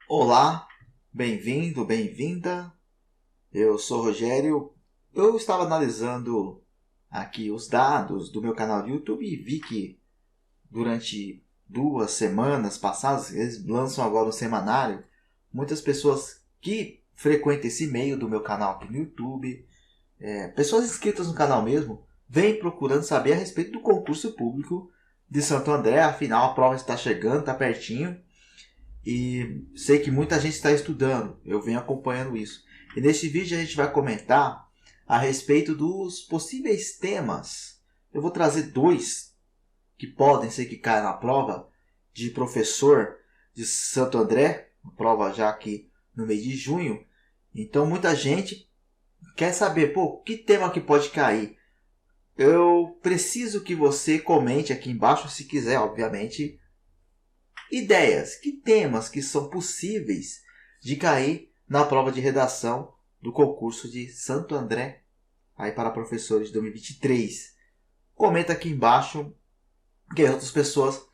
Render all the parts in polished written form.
Olá, bem-vindo, bem-vinda. Eu sou o Rogério. Eu estava analisando aqui os dados do meu canal de YouTube e vi que durante 2 semanas passadas, eles lançam agora um semanário. Muitas pessoas que frequentam esse meio do meu canal aqui no YouTube, pessoas inscritas no canal mesmo, vêm procurando saber a respeito do concurso público de Santo André. Afinal, a prova está chegando, está pertinho. E sei que muita gente está estudando, eu venho acompanhando isso. E neste vídeo a gente vai comentar a respeito dos possíveis temas. Eu vou trazer dois que podem ser que caiam na prova de professor de Santo André, prova já aqui no mês de junho. Então muita gente quer saber, que tema que pode cair? Eu preciso que você comente aqui embaixo, se quiser, obviamente, ideias, que temas que são possíveis de cair na prova de redação do concurso de Santo André aí para professores de 2023. Comenta aqui embaixo que as outras pessoas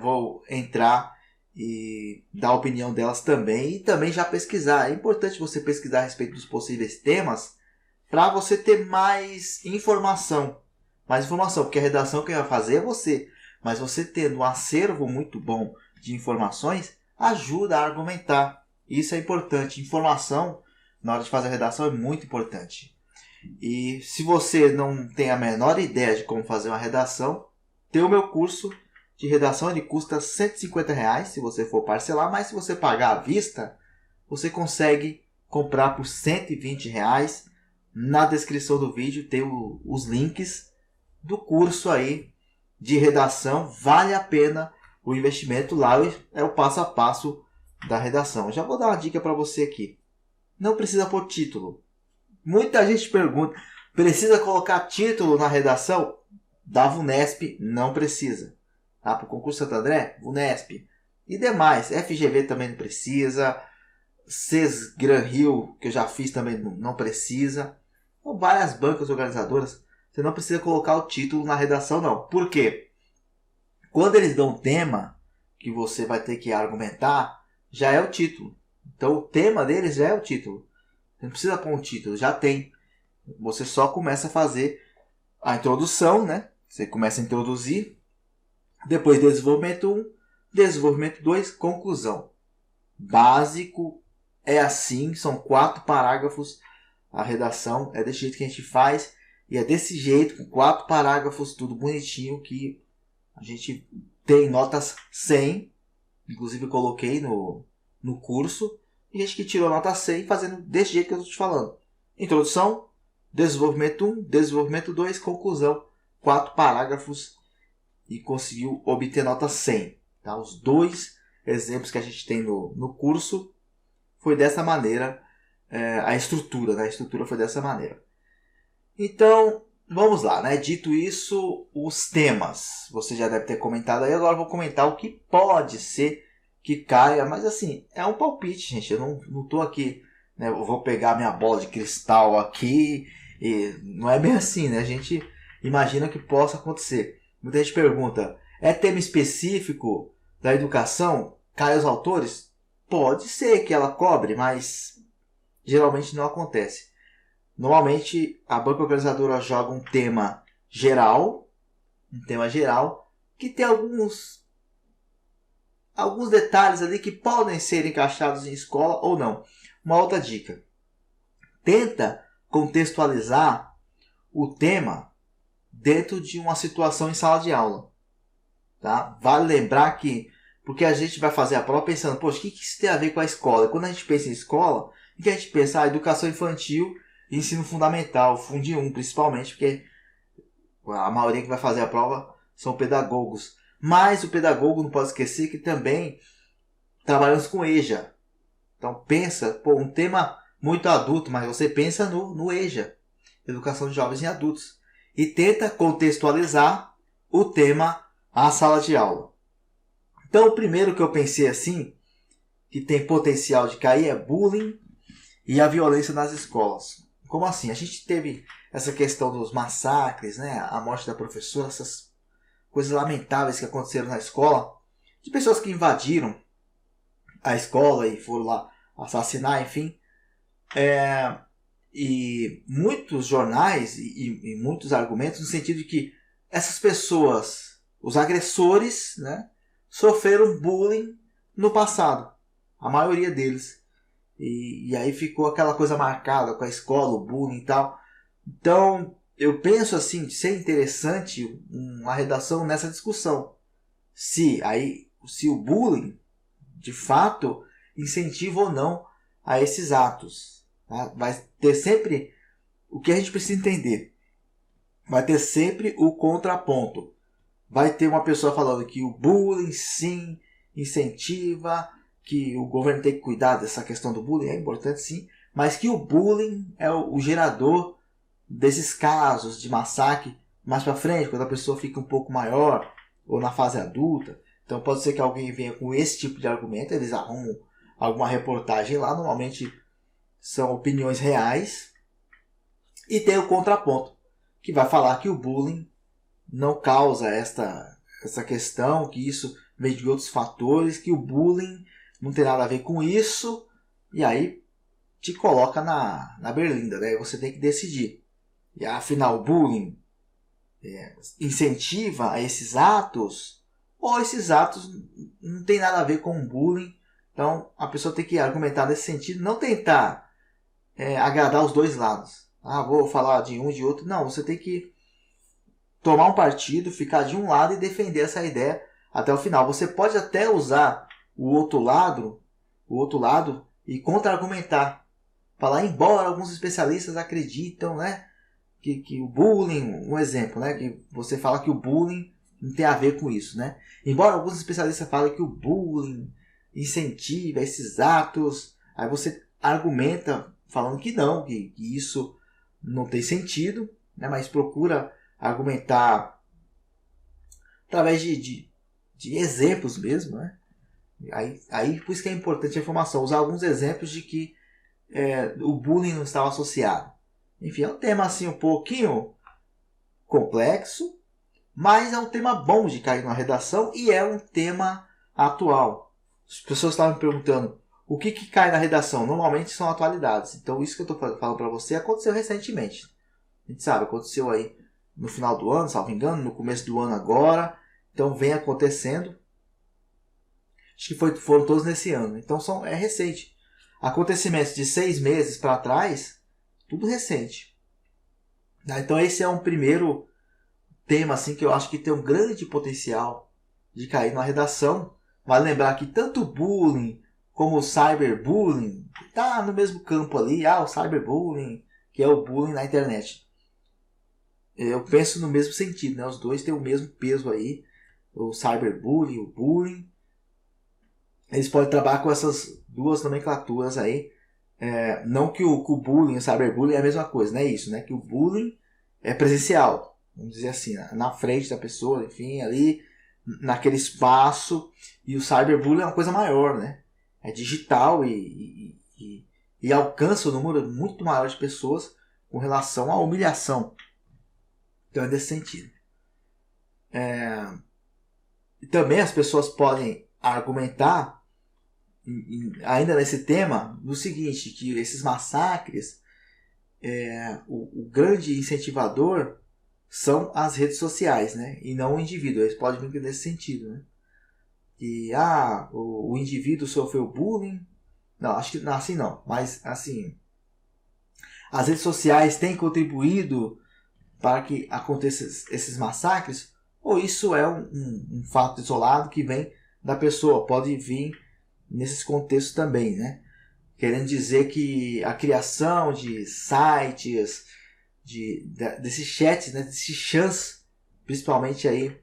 vão entrar e dar a opinião delas também e também já pesquisar. É importante você pesquisar a respeito dos possíveis temas para você ter mais informação. Mais informação, porque a redação que vai fazer é você. Mas você tendo um acervo muito bom de informações, ajuda a argumentar. Isso é importante. Informação, na hora de fazer a redação, é muito importante. E se você não tem a menor ideia de como fazer uma redação, tem o meu curso de redação. Ele custa R$ 150 se você for parcelar, mas se você pagar à vista, você consegue comprar por R$ 120. Na descrição do vídeo tem os links do curso aí de redação. Vale a pena o investimento. Lá é o passo a passo da redação. Já vou dar uma dica para você aqui. Não precisa pôr título. Muita gente pergunta, precisa colocar título na redação? Da VUNESP não precisa. Tá? Para o concurso Santo André, VUNESP. E demais, FGV também não precisa. CES Gran Rio, que eu já fiz, também não precisa. Então, várias bancas organizadoras, você não precisa colocar o título na redação, não. Por quê? Quando eles dão um tema que você vai ter que argumentar, já é o título. Então, o tema deles já é o título. Você não precisa pôr um título, já tem. Você só começa a fazer a introdução, né? Você começa a introduzir. Depois, desenvolvimento 1, desenvolvimento 2, conclusão. Básico é assim, são 4 parágrafos. A redação é desse jeito que a gente faz. E é desse jeito, com 4 parágrafos, tudo bonitinho, que a gente tem notas 100. Inclusive eu coloquei no curso. E gente que tirou nota 100 fazendo desse jeito que eu estou te falando. Introdução, desenvolvimento 1, desenvolvimento 2, conclusão. 4 parágrafos e conseguiu obter nota 100. Tá? Os 2 exemplos que a gente tem no curso foi dessa maneira. A estrutura, né? A estrutura foi dessa maneira. Então, vamos lá, né? Dito isso, os temas. Você já deve ter comentado aí. Agora eu vou comentar o que pode ser que caia. Mas assim, é um palpite, gente. Eu não estou aqui, né? Eu vou pegar minha bola de cristal aqui. E não é bem assim, né? A gente imagina que possa acontecer. Muita gente pergunta, é tema específico da educação? Cai os autores? Pode ser que ela cobre, mas geralmente não acontece. Normalmente a banca organizadora joga um tema geral, que tem alguns detalhes ali que podem ser encaixados em escola ou não. Uma outra dica: tenta contextualizar o tema dentro de uma situação em sala de aula. Tá? Vale lembrar que, porque a gente vai fazer a prova pensando, poxa, o que isso tem a ver com a escola? Quando a gente pensa em escola, o que a gente pensa? Educação infantil e ensino fundamental, Fundi 1 principalmente, porque a maioria que vai fazer a prova são pedagogos. Mas o pedagogo não pode esquecer que também trabalhamos com EJA. Então pensa, um tema muito adulto, mas você pensa no EJA, Educação de Jovens e Adultos. E tenta contextualizar o tema à sala de aula. Então o primeiro que eu pensei assim, que tem potencial de cair, é bullying e a violência nas escolas. Como assim? A gente teve essa questão dos massacres, né? A morte da professora, essas coisas lamentáveis que aconteceram na escola, de pessoas que invadiram a escola e foram lá assassinar, enfim. E muitos jornais e muitos argumentos no sentido de que essas pessoas, os agressores, né, sofreram bullying no passado. A maioria deles. E aí ficou aquela coisa marcada com a escola, o bullying e tal. Então, eu penso assim, de ser interessante uma redação nessa discussão. Se o bullying, de fato, incentiva ou não a esses atos. Tá? Vai ter sempre o que a gente precisa entender. Vai ter sempre o contraponto. Vai ter uma pessoa falando que o bullying, sim, incentiva, que o governo tem que cuidar dessa questão do bullying, é importante sim, mas que o bullying é o gerador desses casos de massacre mais para frente, quando a pessoa fica um pouco maior ou na fase adulta. Então pode ser que alguém venha com esse tipo de argumento, eles arrumam alguma reportagem lá, normalmente são opiniões reais, e tem o contraponto, que vai falar que o bullying não causa essa questão, que isso vem de outros fatores, que o bullying não tem nada a ver com isso, e aí te coloca na berlinda, né? Você tem que decidir. E afinal, o bullying incentiva a esses atos, ou esses atos não tem nada a ver com o bullying. Então a pessoa tem que argumentar nesse sentido, não tentar agradar os dois lados. Vou falar de um e de outro. Não, você tem que tomar um partido, ficar de um lado e defender essa ideia até o final. Você pode até usar o outro lado e contra-argumentar. Falar, embora alguns especialistas acreditam, né, que o bullying, um exemplo, né, que você fala que o bullying não tem a ver com isso, né? Embora alguns especialistas falem que o bullying incentiva esses atos, aí você argumenta falando que não, que isso não tem sentido, né, mas procura argumentar através de exemplos mesmo, né? Aí por isso que é importante a informação, usar alguns exemplos de que o bullying não estava associado. Enfim, é um tema assim um pouquinho complexo, mas é um tema bom de cair na redação e é um tema atual. As pessoas estavam me perguntando o que cai na redação. Normalmente são atualidades. Então isso que eu estou falando para você aconteceu recentemente. A gente sabe, aconteceu aí no final do ano, salvo engano, no começo do ano agora. Então vem acontecendo. Acho que foram todos nesse ano. Então é recente. Acontecimentos de 6 meses para trás, tudo recente. Então esse é um primeiro tema assim, que eu acho que tem um grande potencial de cair na redação. Vale lembrar que tanto o bullying como o cyberbullying está no mesmo campo ali. O cyberbullying, que é o bullying na internet. Eu penso no mesmo sentido, né? Os dois têm o mesmo peso aí. O cyberbullying, o bullying. Eles podem trabalhar com essas duas nomenclaturas aí. Não que o bullying e o cyberbullying é a mesma coisa, não é isso, né? Que o bullying é presencial, vamos dizer assim, na frente da pessoa, enfim, ali naquele espaço. E o cyberbullying é uma coisa maior, né? É digital e alcança um número muito maior de pessoas com relação à humilhação. Então é nesse sentido. E também as pessoas podem argumentar, ainda nesse tema, no seguinte, que esses massacres, o grande incentivador são as redes sociais, né? E não o indivíduo. Eles podem vir nesse sentido, né? Que o indivíduo sofreu bullying. Não, acho que não, assim não. Mas assim, as redes sociais têm contribuído para que aconteçam esses massacres, ou isso é um fato isolado que vem da pessoa, pode vir nesses contextos também, né? Querendo dizer que a criação de sites, desses chats, né? Desses chats, principalmente aí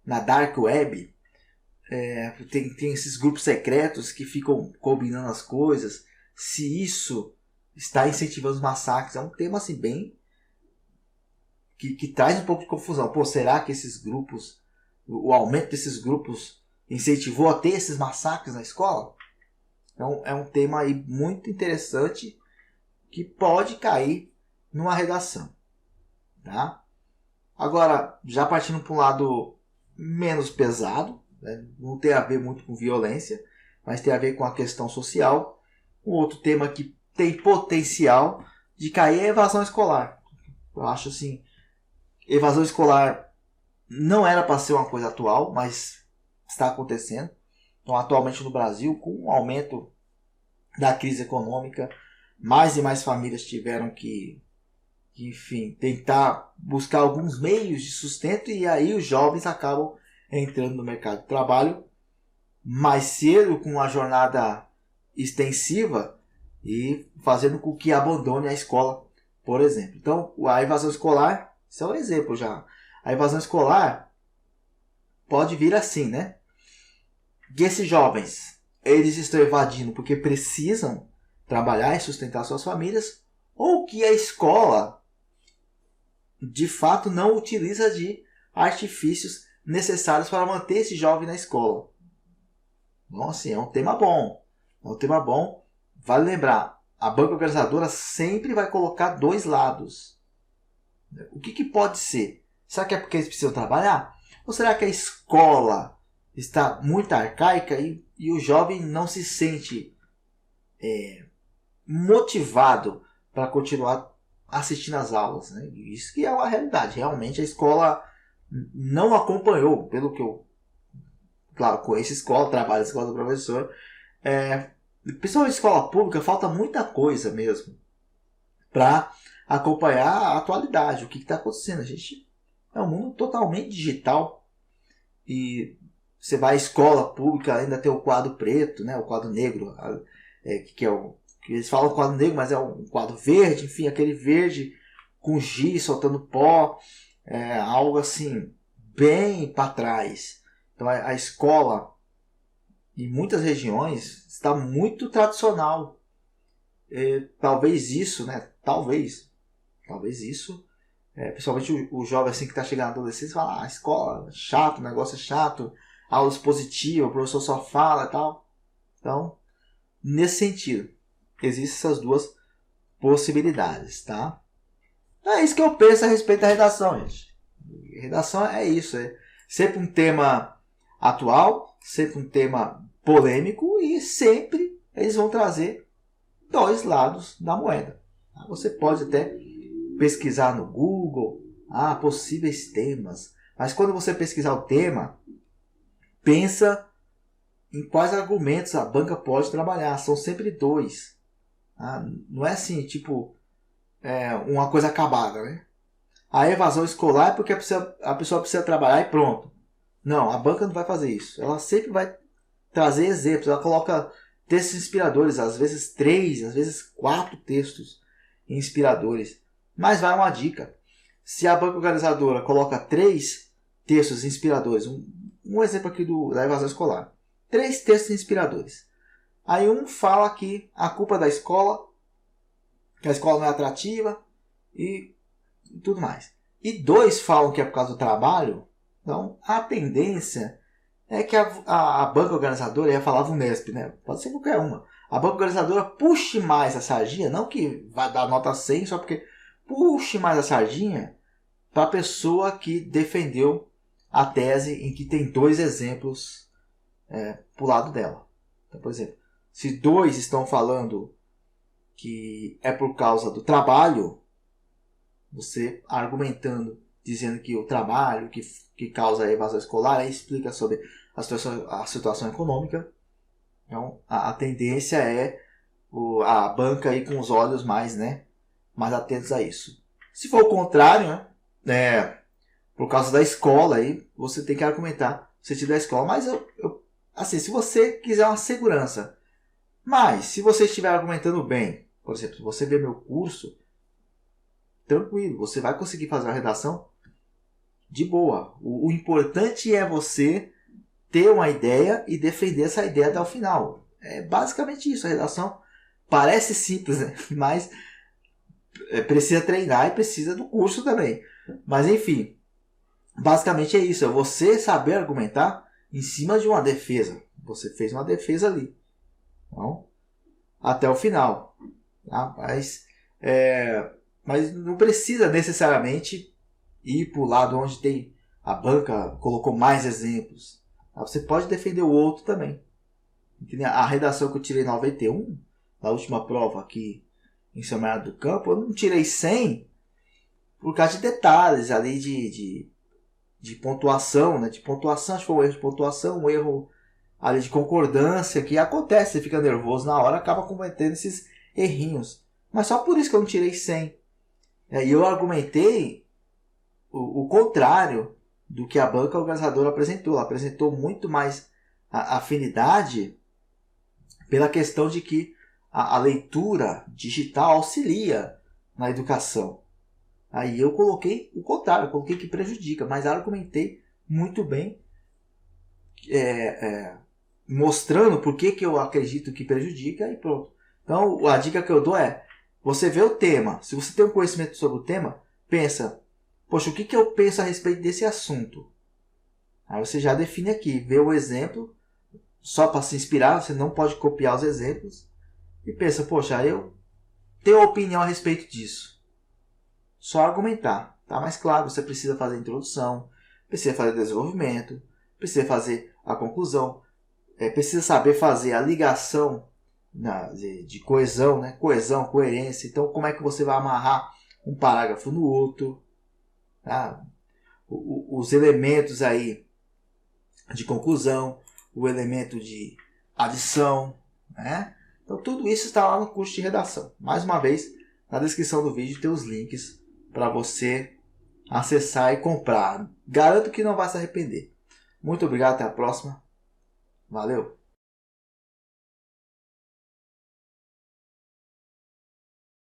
na dark web, tem esses grupos secretos que ficam combinando as coisas, se isso está incentivando os massacres. É um tema assim bem que traz um pouco de confusão. Será que esses grupos, o aumento desses grupos incentivou a ter esses massacres na escola? Então é um tema aí muito interessante que pode cair numa redação. Tá? Agora, já partindo para um lado menos pesado, né? Não tem a ver muito com violência, mas tem a ver com a questão social. Um outro tema que tem potencial de cair é a evasão escolar. Eu acho assim, evasão escolar não era para ser uma coisa atual, mas está acontecendo. Então, atualmente no Brasil, com o aumento da crise econômica, mais e mais famílias tiveram que, enfim, tentar buscar alguns meios de sustento, e aí os jovens acabam entrando no mercado de trabalho mais cedo, com uma jornada extensiva, e fazendo com que abandone a escola, por exemplo. Então, a evasão escolar, isso é um exemplo já. A evasão escolar pode vir assim, né? Que esses jovens, eles estão evadindo porque precisam trabalhar e sustentar suas famílias, ou que a escola, de fato, não utiliza de artifícios necessários para manter esse jovem na escola. Então, assim, é um tema bom. É um tema bom. Vale lembrar, a banca organizadora sempre vai colocar dois lados. O que pode ser? Será que é porque eles precisam trabalhar? Ou será que a escola está muito arcaica e o jovem não se sente motivado para continuar assistindo às aulas? Né? Isso que é uma realidade. Realmente a escola não acompanhou, pelo que eu... Claro, conheço escola, trabalho na escola do professor. Principalmente escola pública, falta muita coisa mesmo para acompanhar a atualidade, o que está acontecendo. A gente é um mundo totalmente digital, e você vai à escola pública, ainda tem o quadro preto, né, o quadro negro, que eles falam quadro negro, mas é um quadro verde, enfim, aquele verde com giz soltando pó, algo assim bem para trás. Então a escola em muitas regiões está muito tradicional. Talvez isso, né? Talvez isso, principalmente o jovem assim que está chegando na adolescência, fala: a escola é chato, o negócio é chato, aula expositiva, o professor só fala e tal. Então, nesse sentido, existem essas duas possibilidades, tá? É isso que eu penso a respeito da redação, gente. Redação é isso, é sempre um tema atual, sempre um tema polêmico, e sempre eles vão trazer dois lados da moeda. Você pode até pesquisar no Google possíveis temas, mas quando você pesquisar o tema, pensa em quais argumentos a banca pode trabalhar. São sempre dois. Não é assim, tipo, uma coisa acabada, né? A evasão escolar é porque a pessoa precisa trabalhar e pronto. Não, a banca não vai fazer isso. Ela sempre vai trazer exemplos. Ela coloca textos inspiradores, às vezes 3, às vezes 4 textos inspiradores. Mas vai uma dica. Se a banca organizadora coloca 3 textos inspiradores, um exemplo aqui da evasão escolar. 3 textos inspiradores. Aí um fala que a culpa é da escola, que a escola não é atrativa e tudo mais. E 2 falam que é por causa do trabalho. Então, a tendência é que a banca organizadora, ia falar Unesp, né? Pode ser qualquer uma. A banca organizadora puxe mais a sardinha, não que vai dar nota 100 só porque puxe mais a sardinha para a pessoa que defendeu a tese em que tem 2 exemplos para o lado dela. Então, por exemplo, se 2 estão falando que é por causa do trabalho, você argumentando, dizendo que o trabalho que causa a evasão escolar, aí explica sobre a situação econômica. Então, a tendência é a banca ir com os olhos mais atentos a isso. Se for o contrário, por causa da escola, aí você tem que argumentar o sentido da escola. Mas, assim, se você quiser uma segurança, mas se você estiver argumentando bem, por exemplo, se você ver meu curso, tranquilo, você vai conseguir fazer a redação de boa. O importante é você ter uma ideia e defender essa ideia até o final. É basicamente isso. A redação parece simples, né? Mas precisa treinar e precisa do curso também. Mas enfim, basicamente é isso. É você saber argumentar em cima de uma defesa. Você fez uma defesa ali. Então, até o final. Tá? Mas não precisa necessariamente ir para o lado onde a banca colocou mais exemplos. Você pode defender o outro também. A redação que eu tirei 91, na última prova aqui em São Bernardo do Campo, eu não tirei 100 por causa de detalhes ali de pontuação, né? De pontuação, acho que foi um erro de pontuação, um erro ali de concordância, que acontece, você fica nervoso na hora, acaba cometendo esses errinhos. Mas só por isso que eu não tirei 100. E eu argumentei o contrário do que a banca organizadora apresentou. Ela apresentou muito mais afinidade pela questão de que a leitura digital auxilia na educação. Aí eu coloquei o contrário, eu coloquei que prejudica, mas argumentei muito bem, mostrando por que eu acredito que prejudica e pronto. Então a dica que eu dou é, você vê o tema, se você tem um conhecimento sobre o tema, pensa, poxa, o que eu penso a respeito desse assunto? Aí você já define aqui, vê o exemplo, só para se inspirar, você não pode copiar os exemplos, e pensa, poxa, eu tenho opinião a respeito disso. Só argumentar, tá? Mas claro, você precisa fazer a introdução, precisa fazer o desenvolvimento, precisa fazer a conclusão, precisa saber fazer a ligação de coesão, né? Coesão, coerência. Então, como é que você vai amarrar um parágrafo no outro? Tá? Os elementos aí de conclusão, o elemento de adição, né? Então, tudo isso está lá no curso de redação. Mais uma vez, na descrição do vídeo tem os links para você acessar e comprar. Garanto que não vai se arrepender. Muito obrigado, até a próxima. Valeu!